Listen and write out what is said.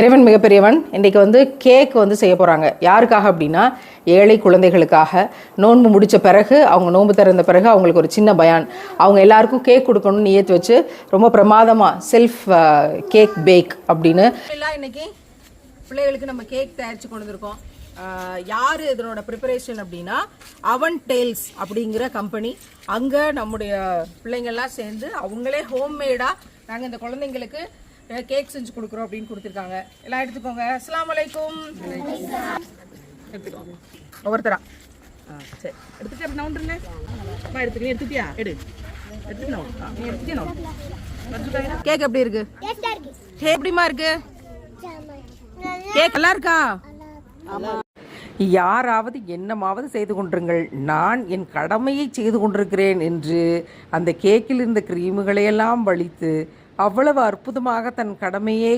இறைவன் மிகப்பெரியவன். இன்றைக்கி கேக் செய்ய போகிறாங்க. யாருக்காக அப்படின்னா, ஏழை குழந்தைகளுக்காக. நோன்பு முடித்த பிறகு, அவங்க நோன்பு திறந்த பிறகு அவங்களுக்கு ஒரு சின்ன பயான். அவங்க எல்லாருக்கும் கேக் கொடுக்கணும்னு நியத்து வச்சு ரொம்ப பிரமாதமாக செல்ஃப் கேக் பேக் அப்படின்னு எல்லாம் இன்றைக்கி பிள்ளைகளுக்கு நம்ம கேக் தயாரித்து கொண்டு வந்திருக்கோம். யார் இதனோட ப்ரிப்பரேஷன் அப்படின்னா, அவன் டெய்ல்ஸ் அப்படிங்கிற கம்பெனி. அங்கே நம்முடைய பிள்ளைங்கள்லாம் சேர்ந்து அவங்களே ஹோம்மேடாக நாங்கள் இந்த குழந்தைங்களுக்கு கேக் செஞ்சு கொடுக்குறோம் அப்படின்னு கொடுத்துருக்காங்க. எல்லாம் எடுத்துக்கோங்க. அஸ்ஸலாமு அலைக்கும். எடுத்துக்கோங்க ஒவ்வொருத்தரா. சரி, எடுத்துட்டு அப்படி நவுண்டுருங்க. எடுத்துக்கணும். எடுத்துட்டியா? எடுத்துக்கணும். நீ எடுத்துக்கணும். கேக் எப்படி இருக்கு? கேக் எப்படிமா இருக்கு? கேக் நல்லா இருக்கா? யாராவது என்னமாவது செய்து கொண்டிருங்கள், நான் என் கடமையை செய்து கொண்டிருக்கிறேன் என்று அந்த கேக்கில் இருந்த கிரீமுகளையெல்லாம் வலித்து அவ்வளவு அற்புதமாக தன் கடமையே